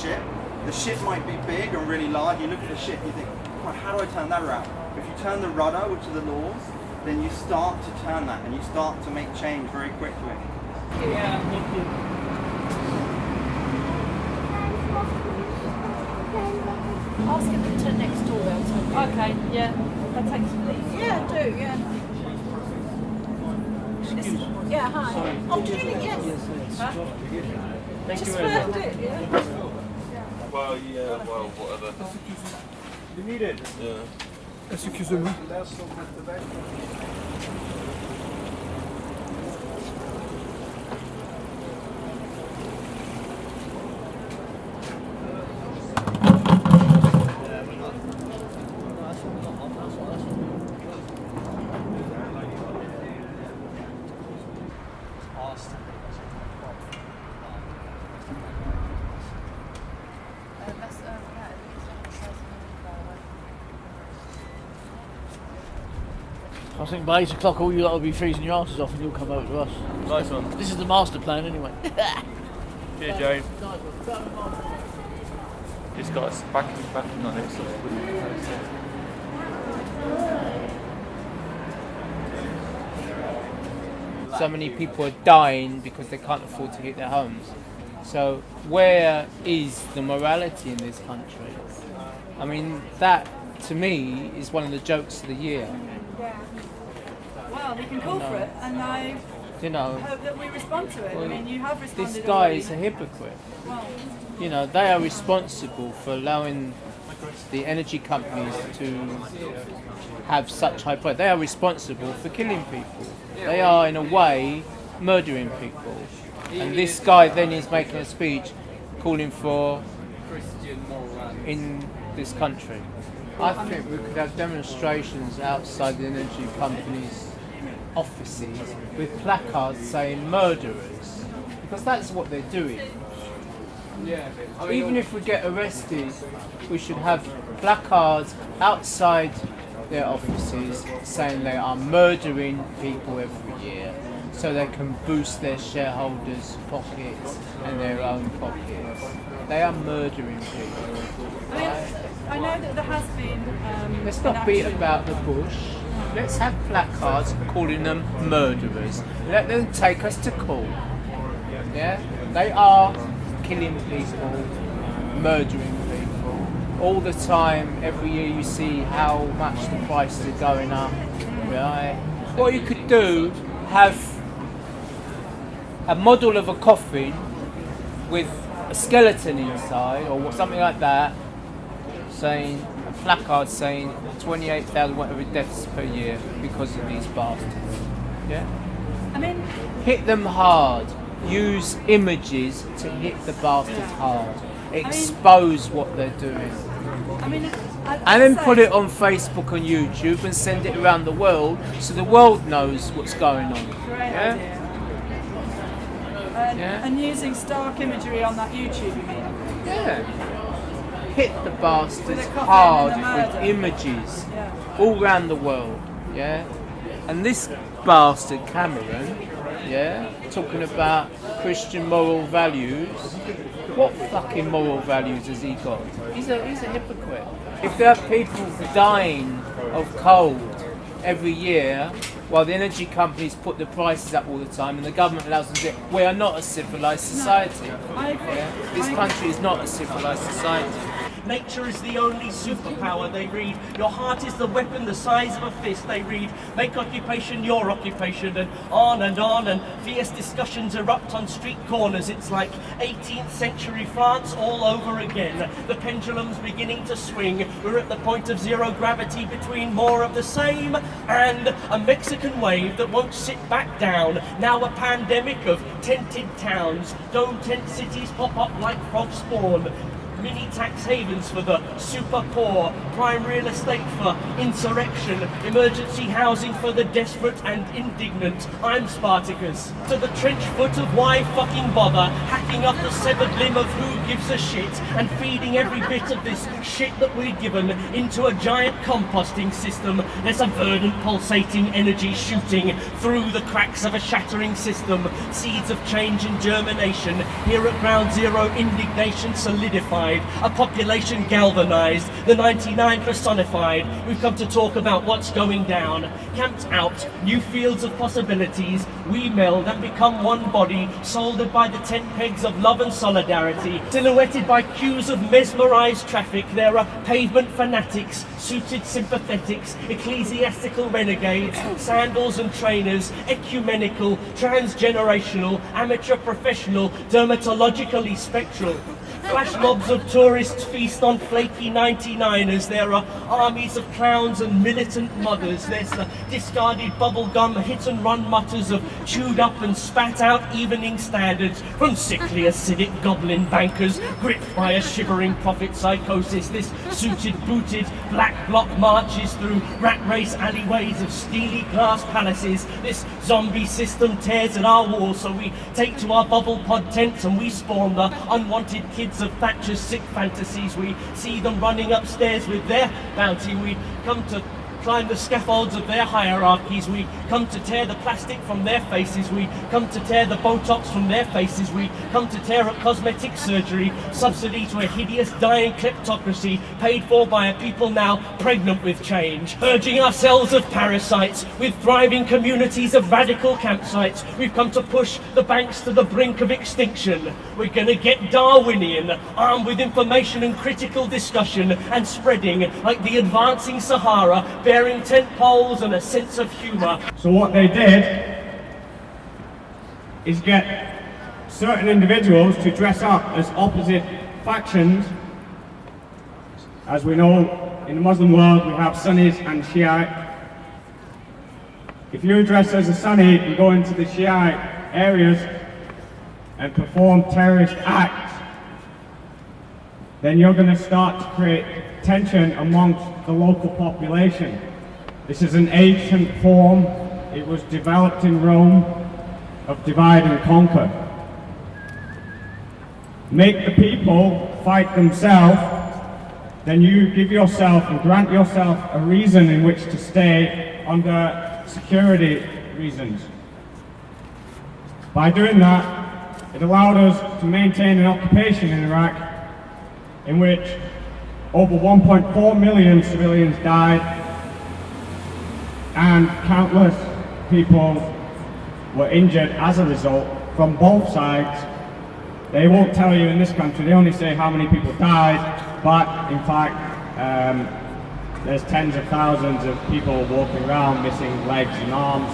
ship. The ship might be big and really large. You look at the ship, you think, oh, how do I turn that around? If you turn the rudder, which are the laws, then you start to turn that and you start to make change very quickly. Yeah, thank you. Ask him to turn next door out. Okay, yeah. I'll take some of these. Yeah, do, yeah. Yeah, hi. Sorry. Oh, did you? Yes. Huh? Thank Just you very much. first it, yeah. Well, yeah, well, whatever. You need it? Yeah. Excusez-moi. I think by 8 o'clock all you lot will be freezing your asses off and you'll come over to us. Nice one. This is the master plan anyway. Cheers, Jane. This guy's backing on it. So many people are dying because they can't afford to heat their homes. So where is the morality in this country? I mean, that to me is one of the jokes of the year. Yeah. Well, we can call for it, and I You know, hope that we respond to it. I mean, you have responded this guy already. is a hypocrite. Well, You know, they are responsible for allowing the energy companies to have such high price. They are responsible for killing people. They are, in a way, murdering people. And this guy then is making a speech calling for in this country. I think we could have demonstrations outside the energy companies' offices with placards saying murderers, because that's what they're doing. Even if we get arrested, we should have placards outside their offices saying they are murdering people every year, so they can boost their shareholders' pockets and their own pockets. They are murdering people. I mean, I know that there has been. Let's not beat about the bush. Let's have placards calling them murderers. Let them take us to court. Yeah? They are killing people, murdering people. All the time, every year you see how much the prices are going up. Right? What you could do, have a model of a coffin with a skeleton inside or something like that, saying a placard saying 28,000 whatever deaths per year because of these bastards. Yeah? I mean, Hit them hard. Use images to hit the bastards hard. Expose what they're doing. I mean, And then put it on Facebook and YouTube and send it around the world so the world knows what's going on. Great Yeah? idea. Yeah. And using stark imagery on that YouTube, you mean? Yeah. Hit the bastards With a coffin hard and a with murder. images Yeah. all around the world. Yeah. And this bastard Cameron, yeah, talking about Christian moral values. What fucking moral values has he got? He's a hypocrite. If there are people dying of cold every year while the energy companies put the prices up all the time and the government allows them to do it, we are not a civilised society. I agree. Yeah? This country is not a civilised society. Nature is the only superpower, they read. Your heart is the weapon the size of a fist, they read. Make occupation your occupation, and on, and fierce discussions erupt on street corners. It's like 18th century France all over again. The pendulum's beginning to swing. We're at the point of zero gravity between more of the same and a Mexican wave that won't sit back down. Now a pandemic of tented towns. Dome tent cities pop up like frog spawn. mini tax havens for the super poor, prime real estate for insurrection, emergency housing for the desperate and indignant. I'm Spartacus. To the trench foot of why fucking bother, hacking up the severed limb of who gives a shit, and feeding every bit of this shit that we're given into a giant composting system. There's a verdant pulsating energy shooting through the cracks of a shattering system. Seeds of change and germination. Here at ground zero, indignation solidified. A population galvanized. The 99 personified. We've come to talk about what's going down. Camped out, new fields of possibilities. We meld and become one body, soldered by the tent pegs of love and solidarity. Silhouetted by cues of mesmerized traffic, there are pavement fanatics, suited sympathetics, ecclesiastical renegades, sandals and trainers, ecumenical, transgenerational, amateur professional, dermatologically spectral. Flash mobs of tourists feast on flaky 99ers. There are armies of clowns and militant mothers. There's the discarded bubblegum hit and run mutters of chewed up and spat out evening standards from sickly acidic goblin bankers gripped by a shivering profit psychosis. This suited booted black bloc marches through rat race alleyways of steely glass palaces. This zombie system tears at our walls, so we take to our bubble pod tents and we spawn the unwanted kids of Thatcher's sick fantasies. We see them running upstairs with their bounty. We come to climb the scaffolds of their hierarchies. We come to tear the plastic from their faces. We come to tear the Botox from their faces. We come to tear up cosmetic surgery, subsidy to a hideous dying kleptocracy paid for by a people now pregnant with change. Purging ourselves of parasites with thriving communities of radical campsites. We've come to push the banks to the brink of extinction. We're gonna get Darwinian, armed with information and critical discussion, and spreading like the advancing Sahara, bearing tent poles and a sense of humour. So what they did is get certain individuals to dress up as opposite factions. As we know, in the Muslim world we have Sunnis and Shiite. If you dress as a Sunni and go into the Shiite areas and perform terrorist acts, then you're going to start to create tension amongst the local population. This is an ancient form. It was developed in Rome of divide and conquer. Make the people fight themselves, then you give yourself and grant yourself a reason in which to stay under security reasons. By doing that, it allowed us to maintain an occupation in Iraq in which over 1.4 million civilians died and countless people were injured as a result from both sides. They won't tell you in this country, they only say how many people died, but in fact there's tens of thousands of people walking around missing legs and arms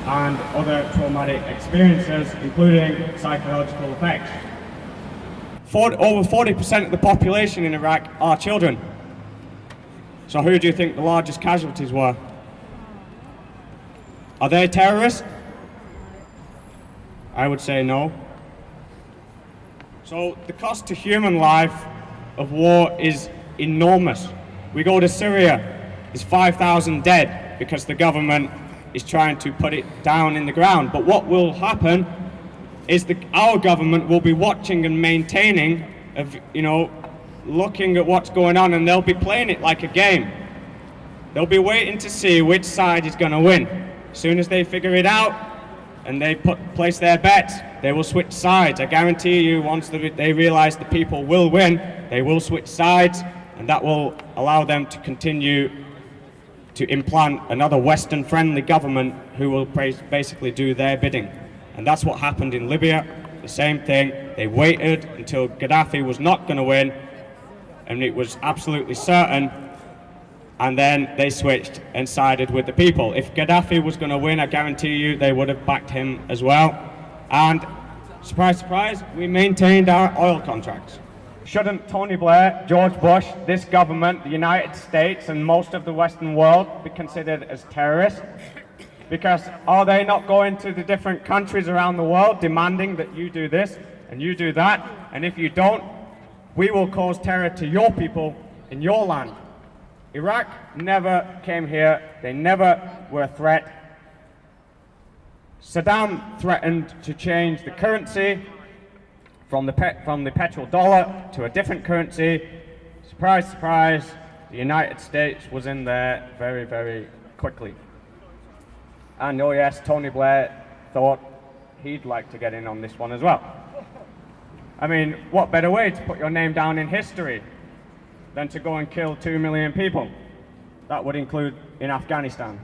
and other traumatic experiences, including psychological effects. Over 40% of the population in Iraq are children. So who do you think the largest casualties were? Are they terrorists? I would say no. So the cost to human life of war is enormous. We go to Syria, there's 5,000 dead because the government is trying to put it down in the ground. But what will happen is our government will be watching and maintaining, looking at what's going on, and they'll be playing it like a game. They'll be waiting to see which side is going to win. As soon as they figure it out and they place their bets, they will switch sides. I guarantee you, once they realize the people will win, they will switch sides, and that will allow them to continue to implant another Western-friendly government who will basically do their bidding. And that's what happened in Libya, the same thing. They waited until Gaddafi was not going to win, and it was absolutely certain, and then they switched and sided with the people. If Gaddafi was going to win, I guarantee you they would have backed him as well. And surprise, surprise, we maintained our oil contracts. Shouldn't Tony Blair, George Bush, this government, the United States, and most of the Western world be considered as terrorists? Because are they not going to the different countries around the world demanding that you do this and you do that? And if you don't, We will cause terror to your people in your land. Iraq never came here. They never were a threat. Saddam threatened to change the currency from the petrodollar to a different currency. Surprise, surprise, the United States was in there very, very quickly. And oh yes, Tony Blair thought he'd like to get in on this one as well. I mean, what better way to put your name down in history than to go and kill 2 million people? That would include in Afghanistan.